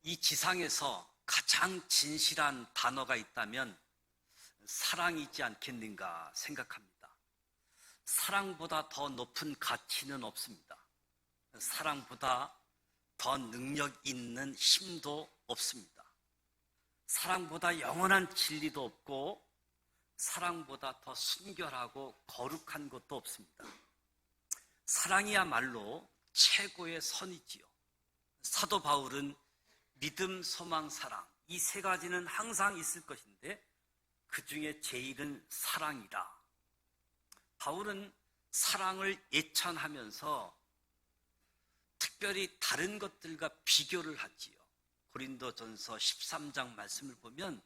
이 지상에서 가장 진실한 단어가 있다면 사랑이지 않겠는가 생각합니다. 사랑보다 더 높은 가치는 없습니다. 사랑보다 더 능력 있는 힘도 없습니다. 사랑보다 영원한 진리도 없고 사랑보다 더 순결하고 거룩한 것도 없습니다. 사랑이야말로 최고의 선이지요. 사도 바울은 믿음, 소망, 사랑 이 세 가지는 항상 있을 것인데 그 중에 제일은 사랑이다. 바울은 사랑을 예찬하면서 특별히 다른 것들과 비교를 하지요. 고린도전서 13장 말씀을 보면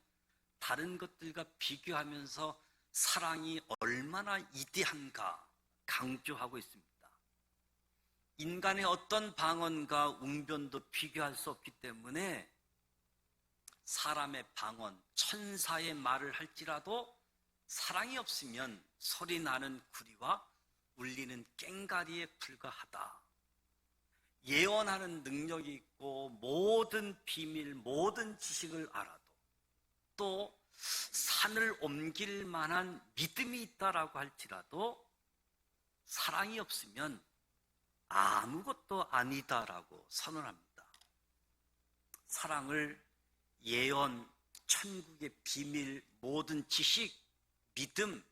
다른 것들과 비교하면서 사랑이 얼마나 위대한가 강조하고 있습니다. 인간의 어떤 방언과 웅변도 비교할 수 없기 때문에 사람의 방언, 천사의 말을 할지라도 사랑이 없으면 소리 나는 구리와 울리는 꽹가리에 불과하다. 예언하는 능력이 있고 모든 비밀, 모든 지식을 알아도 또 산을 옮길 만한 믿음이 있다라고 할지라도 사랑이 없으면 아무것도 아니다라고 선언합니다. 사랑을 예언, 천국의 비밀, 모든 지식, 믿음,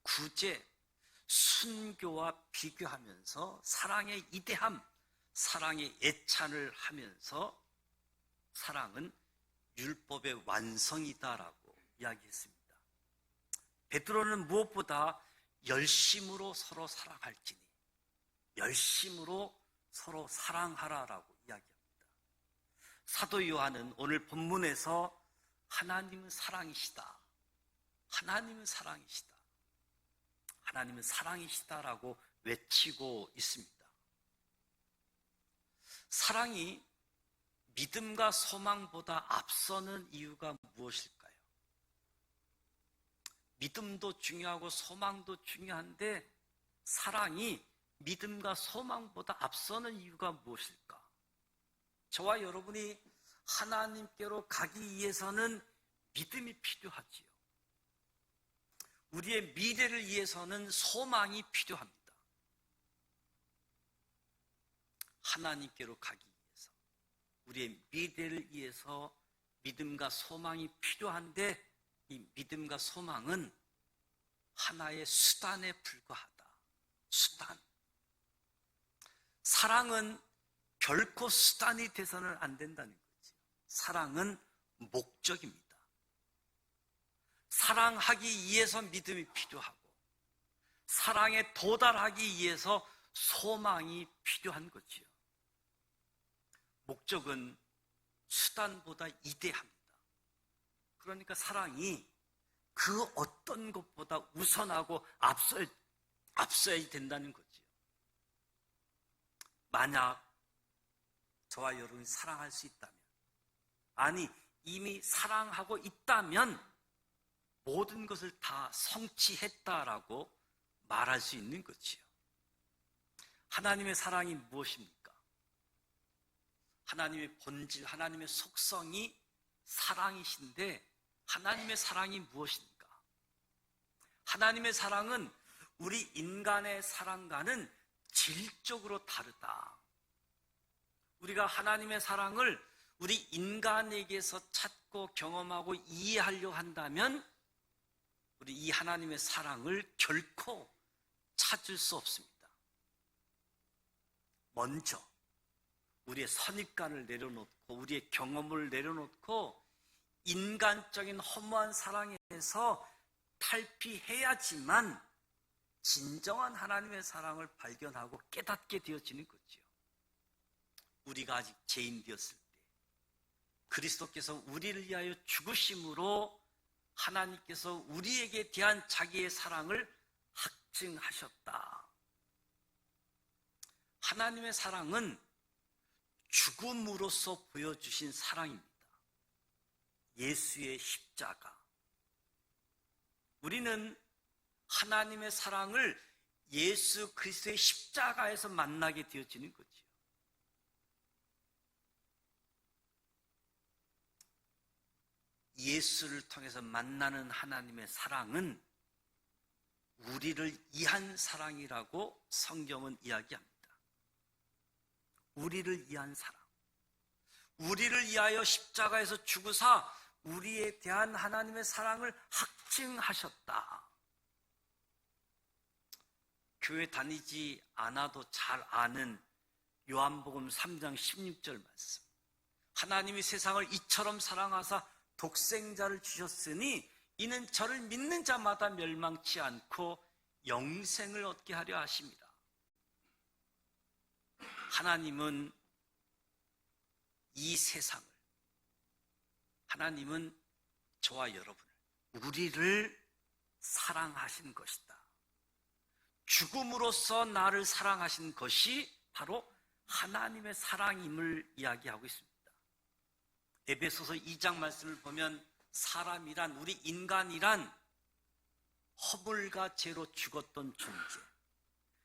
구제, 순교와 비교하면서 사랑의 이대함, 사랑의 예찬을 하면서 사랑은 율법의 완성이다라고 이야기했습니다. 베드로는 무엇보다 열심으로 서로 사랑할지니 열심으로 서로 사랑하라라고 이야기합니다. 사도 요한은 오늘 본문에서 하나님은 사랑이시다. 하나님은 사랑이시다. 하나님은 사랑이시다라고 외치고 있습니다. 사랑이 믿음과 소망보다 앞서는 이유가 무엇일까요? 믿음도 중요하고 소망도 중요한데 사랑이 믿음과 소망보다 앞서는 이유가 무엇일까? 저와 여러분이 하나님께로 가기 위해서는 믿음이 필요하지요. 우리의 미래를 위해서는 소망이 필요합니다. 하나님께로 가기 위해서 우리의 미래를 위해서 믿음과 소망이 필요한데 이 믿음과 소망은 하나의 수단에 불과하다. 수단. 사랑은 결코 수단이 돼서는 안 된다는 거죠. 사랑은 목적입니다. 사랑하기 위해서 믿음이 필요하고 사랑에 도달하기 위해서 소망이 필요한 거지요. 목적은 수단보다 위대합니다. 그러니까 사랑이 그 어떤 것보다 우선하고 앞서야 된다는 거지요. 만약 저와 여러분이 사랑할 수 있다면, 아니 이미 사랑하고 있다면 모든 것을 다 성취했다라고 말할 수 있는 거지요. 하나님의 사랑이 무엇입니까? 하나님의 본질, 하나님의 속성이 사랑이신데 하나님의 사랑이 무엇입니까? 하나님의 사랑은 우리 인간의 사랑과는 질적으로 다르다. 우리가 하나님의 사랑을 우리 인간에게서 찾고 경험하고 이해하려고 한다면 우리 이 하나님의 사랑을 결코 찾을 수 없습니다. 먼저 우리의 선입관을 내려놓고 우리의 경험을 내려놓고 인간적인 허무한 사랑에서 탈피해야지만 진정한 하나님의 사랑을 발견하고 깨닫게 되어지는 거지요. 우리가 아직 죄인 되었을 때 그리스도께서 우리를 위하여 죽으심으로 하나님께서 우리에게 대한 자기의 사랑을 확증하셨다. 하나님의 사랑은 죽음으로써 보여주신 사랑입니다. 예수의 십자가. 우리는 하나님의 사랑을 예수 그리스도의 십자가에서 만나게 되어지는 거지요. 예수를 통해서 만나는 하나님의 사랑은 우리를 위한 사랑이라고 성경은 이야기합니다. 우리를 위한 사랑. 우리를 위하여 십자가에서 죽으사 우리에 대한 하나님의 사랑을 확증하셨다. 교회 다니지 않아도 잘 아는 요한복음 3장 16절 말씀. 하나님이 세상을 이처럼 사랑하사 독생자를 주셨으니 이는 저를 믿는 자마다 멸망치 않고 영생을 얻게 하려 하십니다. 하나님은 이 세상을, 하나님은 저와 여러분을, 우리를 사랑하신 것이다. 죽음으로써 나를 사랑하신 것이 바로 하나님의 사랑임을 이야기하고 있습니다. 에베소서 2장 말씀을 보면 사람이란, 우리 인간이란 허물과 죄로 죽었던 존재,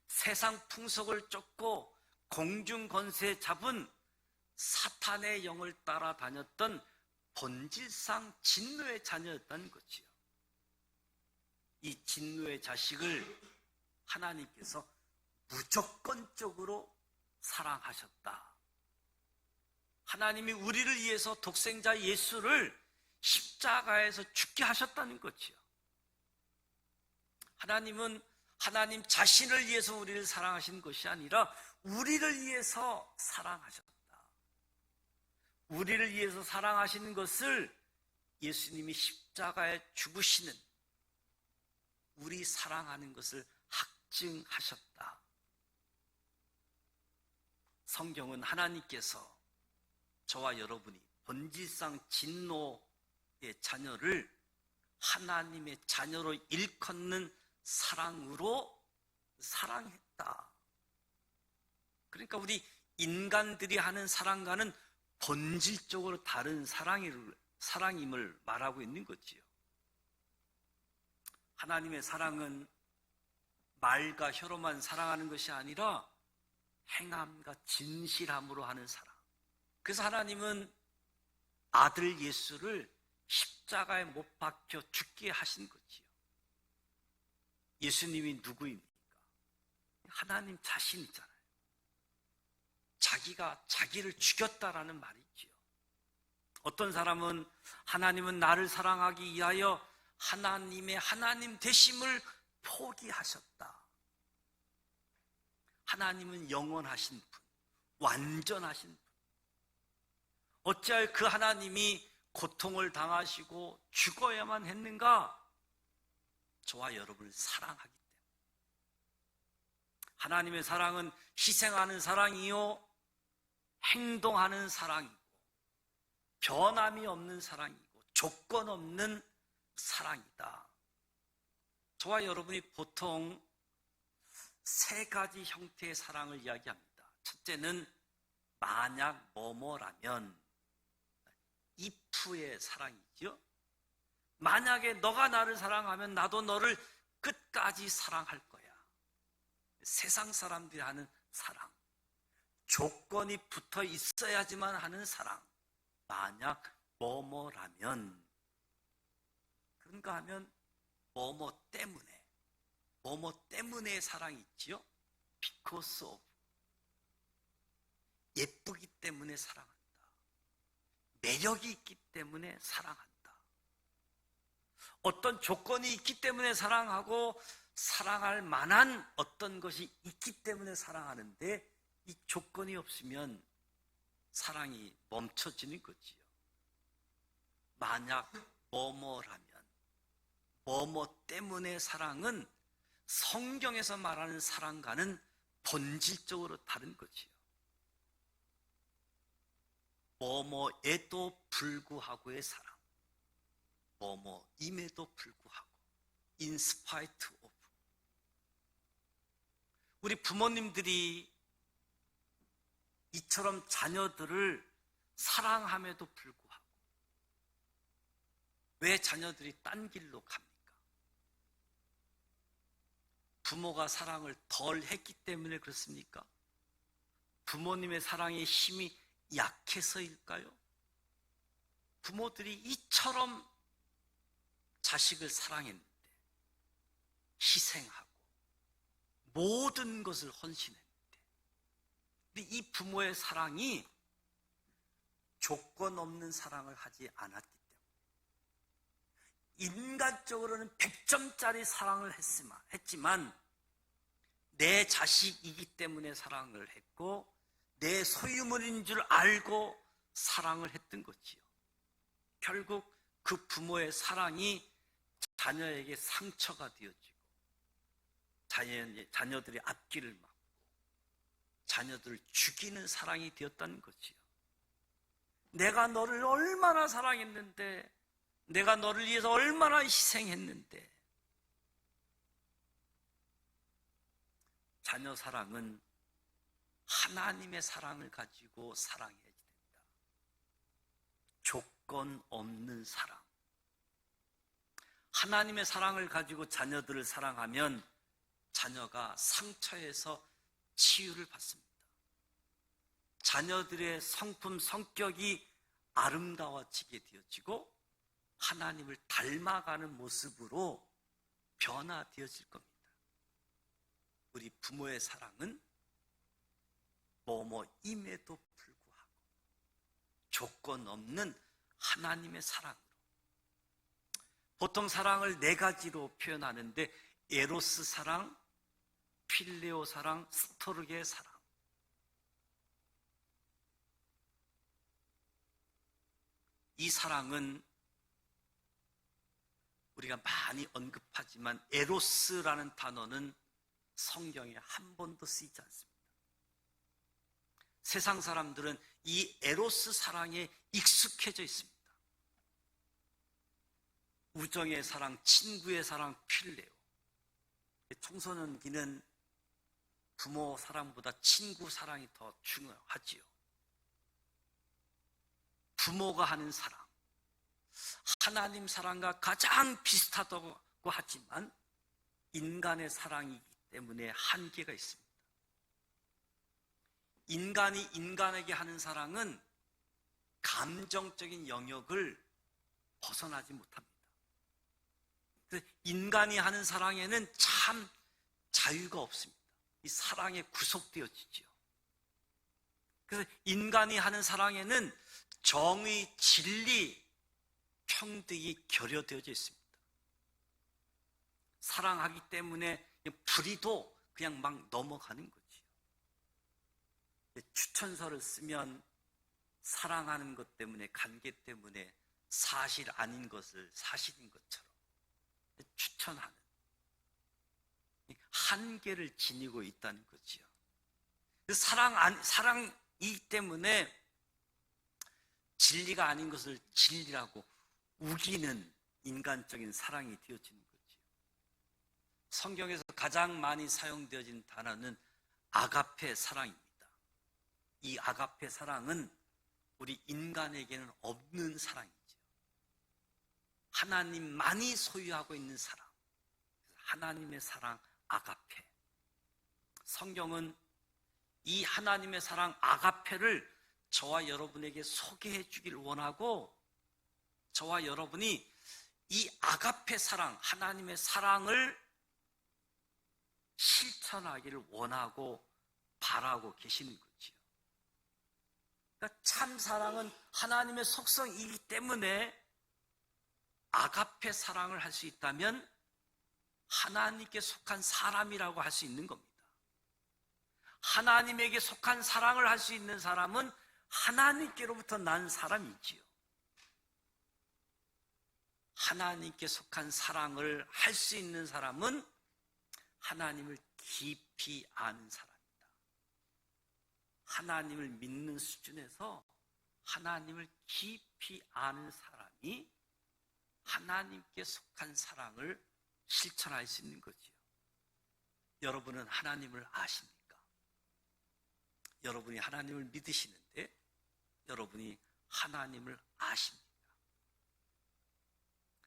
세상 풍속을 쫓고 공중 권세 잡은 사탄의 영을 따라다녔던 본질상 진노의 자녀였다는 거지요. 이 진노의 자식을 하나님께서 무조건적으로 사랑하셨다. 하나님이 우리를 위해서 독생자 예수를 십자가에서 죽게 하셨다는 거지요. 하나님은 하나님 자신을 위해서 우리를 사랑하신 것이 아니라 우리를 위해서 사랑하셨다. 우리를 위해서 사랑하시는 것을 예수님이 십자가에 죽으시는, 우리 사랑하는 것을 확증하셨다. 성경은 하나님께서 저와 여러분이 본질상 진노의 자녀를 하나님의 자녀로 일컫는 사랑으로 사랑했다. 그러니까 우리 인간들이 하는 사랑과는 본질적으로 다른 사랑임을 말하고 있는 거지요. 하나님의 사랑은 말과 혀로만 사랑하는 것이 아니라 행함과 진실함으로 하는 사랑. 그래서 하나님은 아들 예수를 십자가에 못 박혀 죽게 하신 거지요. 예수님이 누구입니까? 하나님 자신이잖아요. 자기가 자기를 죽였다라는 말이지요. 어떤 사람은 하나님은 나를 사랑하기 위하여 하나님의 하나님 되심을 포기하셨다. 하나님은 영원하신 분, 완전하신 분. 어찌하여 그 하나님이 고통을 당하시고 죽어야만 했는가? 저와 여러분을 사랑하기 때문에. 하나님의 사랑은 희생하는 사랑이요, 행동하는 사랑이고, 변함이 없는 사랑이고, 조건 없는 사랑이다. 저와 여러분이 보통 세 가지 형태의 사랑을 이야기합니다. 첫째는 만약 뭐뭐라면, if의 사랑이죠. 만약에 너가 나를 사랑하면 나도 너를 끝까지 사랑할 거야. 세상 사람들이 하는 사랑, 조건이 붙어 있어야지만 하는 사랑. 만약 뭐뭐라면, 그런가 하면 뭐뭐 때문에 사랑이 있지요. because of, 예쁘기 때문에 사랑한다. 매력이 있기 때문에 사랑한다. 어떤 조건이 있기 때문에 사랑하고, 사랑할 만한 어떤 것이 있기 때문에 사랑하는데, 이 조건이 없으면 사랑이 멈춰지는 거지요. 만약 뭐뭐라면, 뭐뭐 때문에 사랑은 성경에서 말하는 사랑과는 본질적으로 다른 거지요. 뭐뭐에도 불구하고의 사랑, 뭐뭐임에도 불구하고, in spite of. 우리 부모님들이 이처럼 자녀들을 사랑함에도 불구하고 왜 자녀들이 딴 길로 갑니까? 부모가 사랑을 덜 했기 때문에 그렇습니까? 부모님의 사랑의 힘이 약해서일까요? 부모들이 이처럼 자식을 사랑했는데 희생하고 모든 것을 헌신했는데, 근데 이 부모의 사랑이 조건 없는 사랑을 하지 않았기 때문에 인간적으로는 100점짜리 사랑을 했지만 내 자식이기 때문에 사랑을 했고 내 소유물인 줄 알고 사랑을 했던 거지요. 결국 그 부모의 사랑이 자녀에게 상처가 되어지고 자녀들의 앞길을 막고 자녀들을 죽이는 사랑이 되었다는 거지요. 내가 너를 얼마나 사랑했는데, 내가 너를 위해서 얼마나 희생했는데. 자녀 사랑은 하나님의 사랑을 가지고 사랑해야 된다. 조건 없는 사랑. 하나님의 사랑을 가지고 자녀들을 사랑하면 자녀가 상처에서 치유를 받습니다. 자녀들의 성품, 성격이 아름다워지게 되어지고 하나님을 닮아가는 모습으로 변화되어질 겁니다. 우리 부모의 사랑은 뭐뭐임에도 불구하고 조건 없는 하나님의 사랑으로. 보통 사랑을 네 가지로 표현하는데 에로스 사랑, 필레오 사랑, 스토르게 사랑. 이 사랑은 우리가 많이 언급하지만 에로스라는 단어는 성경에 한 번도 쓰이지 않습니다. 세상 사람들은 이 에로스 사랑에 익숙해져 있습니다. 우정의 사랑, 친구의 사랑, 필레오. 청소년기는 부모 사랑보다 친구 사랑이 더 중요하지요. 부모가 하는 사랑, 하나님 사랑과 가장 비슷하다고 하지만 인간의 사랑이기 때문에 한계가 있습니다. 인간이 인간에게 하는 사랑은 감정적인 영역을 벗어나지 못합니다. 인간이 하는 사랑에는 참 자유가 없습니다. 이 사랑에 구속되어지죠. 그래서 인간이 하는 사랑에는 정의, 진리, 평등이 결여되어져 있습니다. 사랑하기 때문에 불의도 그냥 막 넘어가는 거지요. 추천서를 쓰면 사랑하는 것 때문에, 관계 때문에 사실 아닌 것을 사실인 것처럼 추천하는 한계를 지니고 있다는 거지요. 사랑이기 때문에 진리가 아닌 것을 진리라고 우기는 인간적인 사랑이 되어지는 거지요. 성경에서 가장 많이 사용되어진 단어는 아가페 사랑입니다. 이 아가페 사랑은 우리 인간에게는 없는 사랑이죠. 하나님만이 소유하고 있는 사랑, 하나님의 사랑 아가페. 성경은 이 하나님의 사랑 아가페를 저와 여러분에게 소개해 주길 원하고, 저와 여러분이 이 아가페 사랑, 하나님의 사랑을 실천하기를 원하고 바라고 계시는 거지요. 그러니까 참 사랑은 하나님의 속성이기 때문에 아가페 사랑을 할 수 있다면 하나님께 속한 사람이라고 할 수 있는 겁니다. 하나님에게 속한 사랑을 할 수 있는 사람은 하나님께로부터 난 사람이지요. 하나님께 속한 사랑을 할 수 있는 사람은 하나님을 깊이 아는 사람이다. 하나님을 믿는 수준에서 하나님을 깊이 아는 사람이 하나님께 속한 사랑을 실천할 수 있는 거지요. 여러분은 하나님을 아십니까? 여러분이 하나님을 믿으시는데 여러분이 하나님을 아십니까?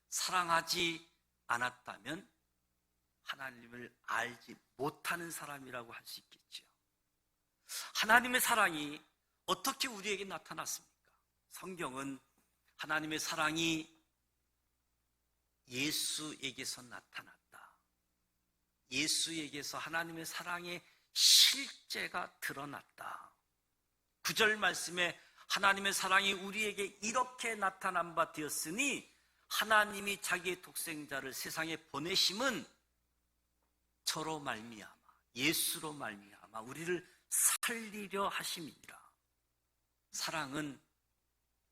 사랑하지 않았다면 하나님을 알지 못하는 사람이라고 할 수 있겠죠. 하나님의 사랑이 어떻게 우리에게 나타났습니까? 성경은 하나님의 사랑이 예수에게서 나타났다. 예수에게서 하나님의 사랑의 실제가 드러났다. 9절 말씀에 하나님의 사랑이 우리에게 이렇게 나타난 바 되었으니 하나님이 자기의 독생자를 세상에 보내심은 저로 말미암아, 예수로 말미암아 우리를 살리려 하심이니라. 사랑은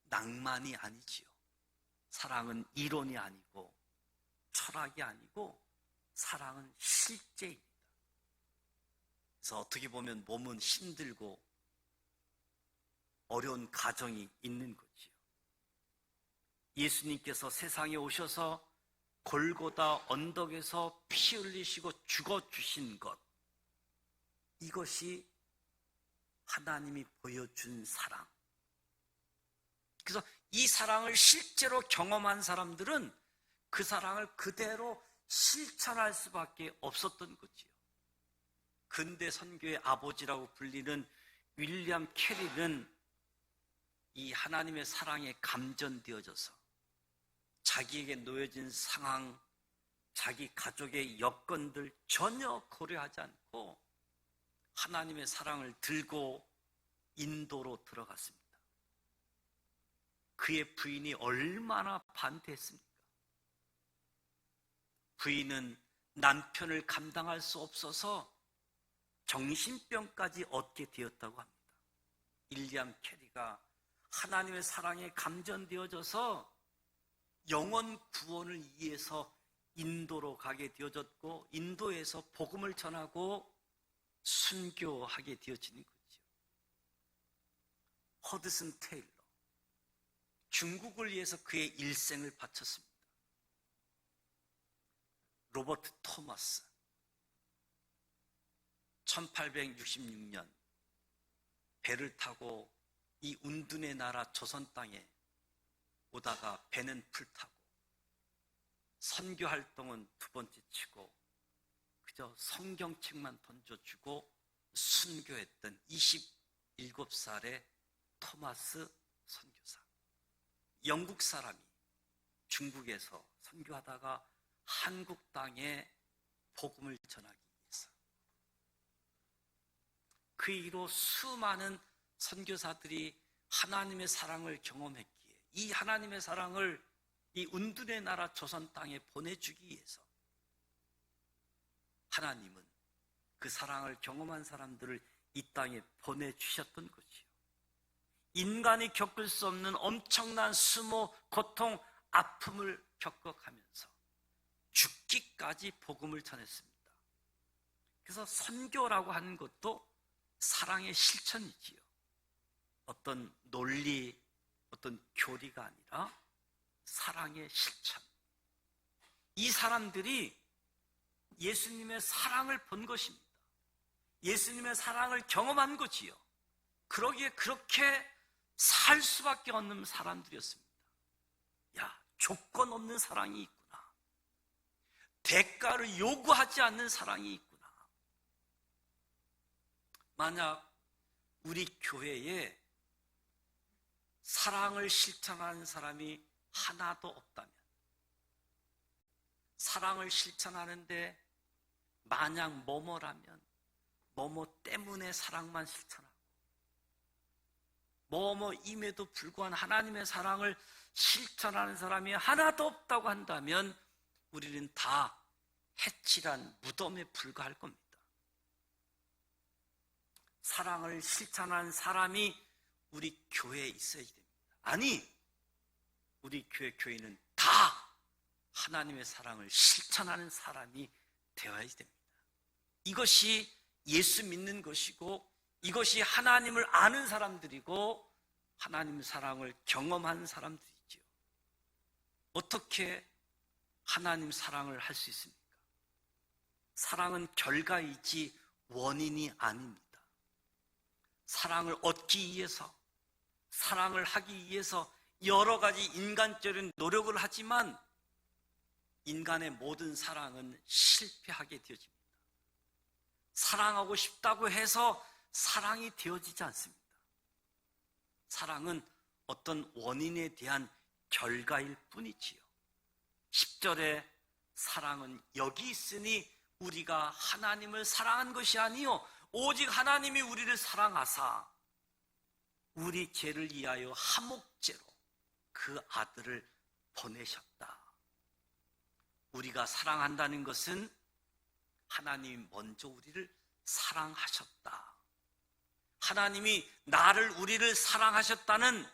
낭만이 아니지요. 사랑은 이론이 아니고 철학이 아니고 사랑은 실제입니다. 그래서 어떻게 보면 몸은 힘들고 어려운 가정이 있는 거지요. 예수님께서 세상에 오셔서 골고다 언덕에서 피 흘리시고 죽어주신 것, 이것이 하나님이 보여준 사랑. 그래서 이 사랑을 실제로 경험한 사람들은 그 사랑을 그대로 실천할 수밖에 없었던 거지요. 근대 선교의 아버지라고 불리는 윌리엄 캐리는 이 하나님의 사랑에 감전되어져서 자기에게 놓여진 상황, 자기 가족의 여건들 전혀 고려하지 않고 하나님의 사랑을 들고 인도로 들어갔습니다. 그의 부인이 얼마나 반대했습니까? 부인은 남편을 감당할 수 없어서 정신병까지 얻게 되었다고 합니다. 윌리엄 캐리가 하나님의 사랑에 감전되어져서 영혼 구원을 위해서 인도로 가게 되어졌고 인도에서 복음을 전하고 순교하게 되어지는 거죠. 허드슨 테일러, 중국을 위해서 그의 일생을 바쳤습니다. 로버트 토마스, 1866년 배를 타고 이 운둔의 나라 조선 땅에 오다가 배는 불타고 선교 활동은 두 번째 치고 그저 성경책만 던져주고 순교했던 27살의 토마스 선교사. 영국 사람이 중국에서 선교하다가 한국 땅에 복음을 전하기 위해서 그 이후로 수많은 선교사들이 하나님의 사랑을 경험했기에 이 하나님의 사랑을 이 운둔의 나라 조선 땅에 보내주기 위해서 하나님은 그 사랑을 경험한 사람들을 이 땅에 보내주셨던 거지요. 인간이 겪을 수 없는 엄청난 수모, 고통, 아픔을 겪어가면서 죽기까지 복음을 전했습니다. 그래서 선교라고 하는 것도 사랑의 실천이지요. 어떤 논리, 어떤 교리가 아니라 사랑의 실천. 이 사람들이 예수님의 사랑을 본 것입니다. 예수님의 사랑을 경험한 거지요. 그러기에 그렇게 살 수밖에 없는 사람들이었습니다. 야, 조건 없는 사랑이 있구나. 대가를 요구하지 않는 사랑이 있구나. 만약 우리 교회에 사랑을 실천하는 사람이 하나도 없다면, 사랑을 실천하는데 마냥 뭐뭐라면 뭐뭐 때문에 사랑만 실천하고 뭐뭐임에도 불구한 하나님의 사랑을 실천하는 사람이 하나도 없다고 한다면 우리는 다 해칠한 무덤에 불과할 겁니다. 사랑을 실천하는 사람이 우리 교회에 있어야 됩니다. 아니, 우리 교회는 다 하나님의 사랑을 실천하는 사람이 되어야 됩니다. 이것이 예수 믿는 것이고 이것이 하나님을 아는 사람들이고 하나님의 사랑을 경험한 사람들이죠. 어떻게 하나님 사랑을 할 수 있습니까? 사랑은 결과이지 원인이 아닙니다. 사랑을 얻기 위해서, 사랑을 하기 위해서 여러 가지 인간적인 노력을 하지만 인간의 모든 사랑은 실패하게 되어집니다. 사랑하고 싶다고 해서 사랑이 되어지지 않습니다. 사랑은 어떤 원인에 대한 결과일 뿐이지요. 10절에 사랑은 여기 있으니 우리가 하나님을 사랑한 것이 아니요 오직 하나님이 우리를 사랑하사 우리 죄를 위하여 화목제로 그 아들을 보내셨다. 우리가 사랑한다는 것은 하나님이 먼저 우리를 사랑하셨다. 하나님이 우리를 사랑하셨다는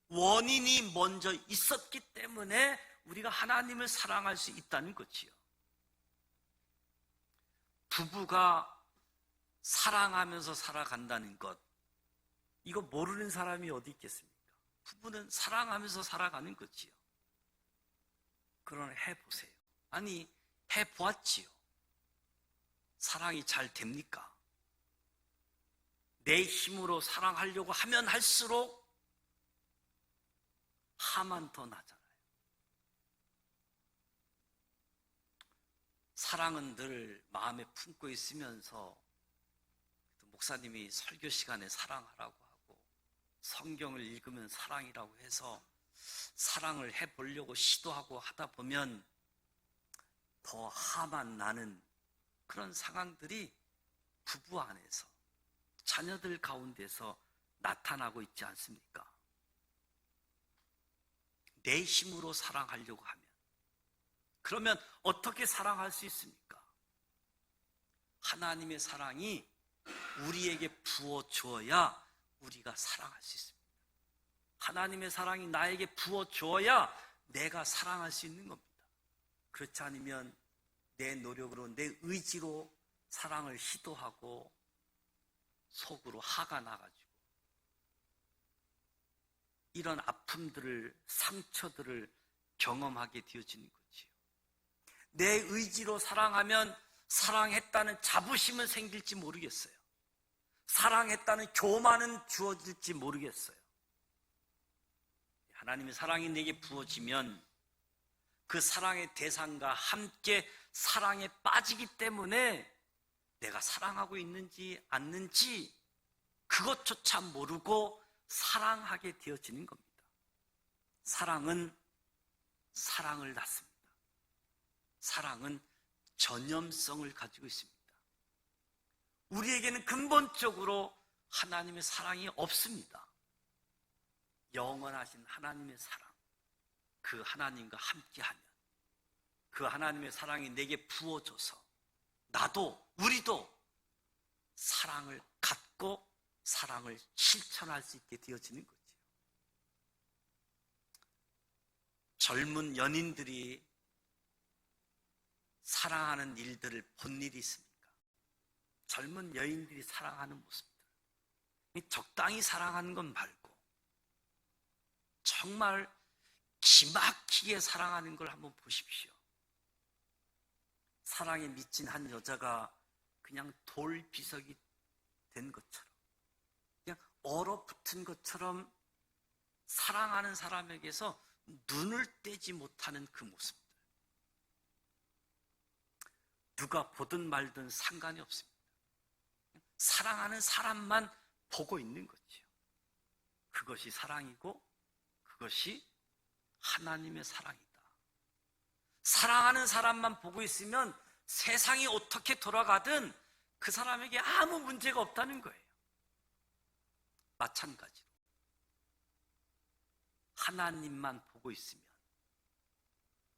원인이 먼저 있었기 때문에 우리가 하나님을 사랑할 수 있다는 거지요. 부부가 사랑하면서 살아간다는 것, 이거 모르는 사람이 어디 있겠습니까? 부부는 사랑하면서 살아가는 거지요. 그러나 해보세요. 아니, 해보았지요. 사랑이 잘 됩니까? 내 힘으로 사랑하려고 하면 할수록 화만 더 나잖아요. 사랑은 늘 마음에 품고 있으면서 목사님이 설교 시간에 사랑하라고 하고 성경을 읽으면 사랑이라고 해서 사랑을 해보려고 시도하고 하다 보면 더 화만 나는 그런 상황들이 부부 안에서 자녀들 가운데서 나타나고 있지 않습니까? 내 힘으로 사랑하려고 하면 그러면 어떻게 사랑할 수 있습니까? 하나님의 사랑이 우리에게 부어주어야 우리가 사랑할 수 있습니다. 하나님의 사랑이 나에게 부어주어야 내가 사랑할 수 있는 겁니다. 그렇지 않으면 내 노력으로 내 의지로 사랑을 시도하고 속으로 화가 나가지고 이런 아픔들을 상처들을 경험하게 되어지는 거지요. 내 의지로 사랑하면 사랑했다는 자부심은 생길지 모르겠어요. 사랑했다는 교만은 주어질지 모르겠어요. 하나님의 사랑이 내게 부어지면 그 사랑의 대상과 함께 사랑에 빠지기 때문에 내가 사랑하고 있는지 않는지 그것조차 모르고 사랑하게 되어지는 겁니다. 사랑은 사랑을 낳습니다. 사랑은 전염성을 가지고 있습니다. 우리에게는 근본적으로 하나님의 사랑이 없습니다. 영원하신 하나님의 사랑, 그 하나님과 함께하면 그 하나님의 사랑이 내게 부어져서 나도 우리도 사랑을 갖고 사랑을 실천할 수 있게 되어지는 거죠. 젊은 연인들이 사랑하는 일들을 본 일이 있습니까? 젊은 여인들이 사랑하는 모습들, 적당히 사랑하는 건 말고 정말 기막히게 사랑하는 걸 한번 보십시오. 사랑에 미친 한 여자가 그냥 돌비석이 된 것처럼, 그냥 얼어붙은 것처럼 사랑하는 사람에게서 눈을 떼지 못하는 그 모습들. 누가 보든 말든 상관이 없습니다. 사랑하는 사람만 보고 있는 거죠. 그것이 사랑이고 그것이 하나님의 사랑이다. 사랑하는 사람만 보고 있으면 세상이 어떻게 돌아가든 그 사람에게 아무 문제가 없다는 거예요. 마찬가지로 하나님만 보고 있으면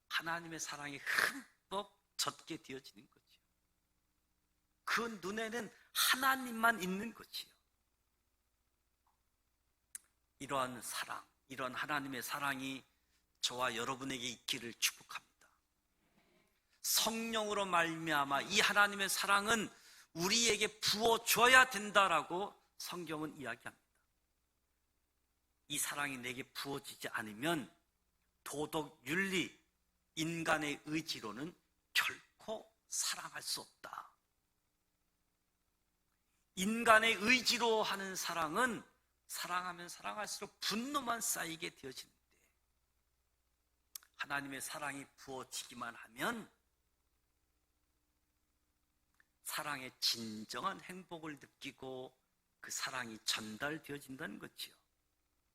하나님의 사랑이 흠뻑 젖게 되어지는 거지요. 그 눈에는 하나님만 있는 거지요. 이러한 사랑, 이런 하나님의 사랑이 저와 여러분에게 있기를 축복합니다. 성령으로 말미암아 이 하나님의 사랑은 우리에게 부어줘야 된다라고 성경은 이야기합니다. 이 사랑이 내게 부어지지 않으면 도덕, 윤리, 인간의 의지로는 결코 사랑할 수 없다. 인간의 의지로 하는 사랑은 사랑하면 사랑할수록 분노만 쌓이게 되어지는데 하나님의 사랑이 부어지기만 하면 사랑의 진정한 행복을 느끼고 그 사랑이 전달되어진다는 거지요.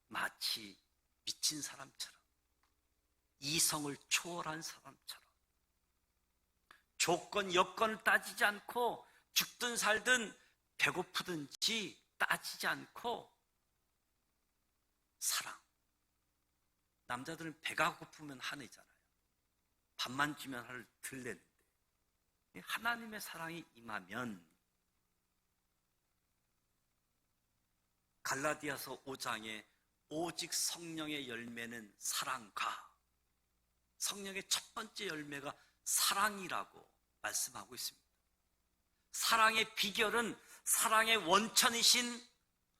마치 미친 사람처럼 이성을 초월한 사람처럼 조건, 여건을 따지지 않고 죽든 살든 배고프든지 따지지 않고 사랑. 남자들은 배가 고프면 화내잖아요. 밥만 주면 화를 덜 내는데 하나님의 사랑이 임하면 갈라디아서 5장에 오직 성령의 열매는 사랑과 성령의 첫 번째 열매가 사랑이라고 말씀하고 있습니다. 사랑의 비결은 사랑의 원천이신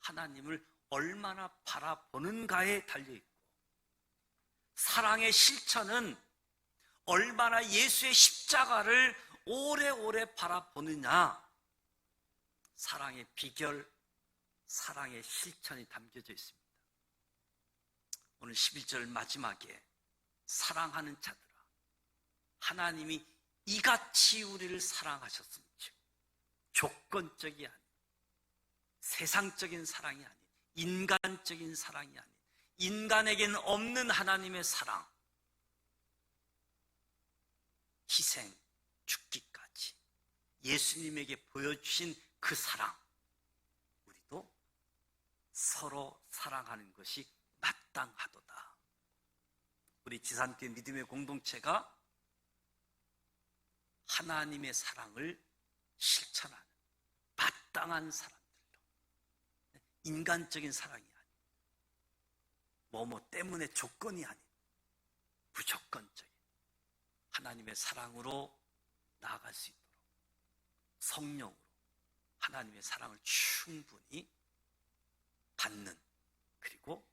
하나님을 얼마나 바라보는가에 달려있고 사랑의 실천은 얼마나 예수의 십자가를 오래오래 바라보느냐, 사랑의 비결, 사랑의 실천이 담겨져 있습니다. 오늘 11절 마지막에 사랑하는 자들아, 하나님이 이같이 우리를 사랑하셨음즉 조건적이 아닌, 세상적인 사랑이 아닌, 인간적인 사랑이 아닌, 인간에게는 없는 하나님의 사랑, 희생, 죽기까지 예수님에게 보여주신 그 사랑, 우리도 서로 사랑하는 것이 마땅하도다. 우리 지산교회 믿음의 공동체가 하나님의 사랑을 실천하는 마땅한 사람들로, 인간적인 사랑이 아닌, 뭐뭐 때문에 조건이 아닌 무조건적인 하나님의 사랑으로 나아갈 수 있도록 성령으로 하나님의 사랑을 충분히 받는, 그리고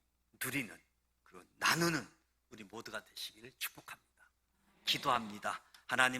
누리는, 그리고 나누는 우리 모두가 되시기를 축복합니다. 기도합니다. 하나님,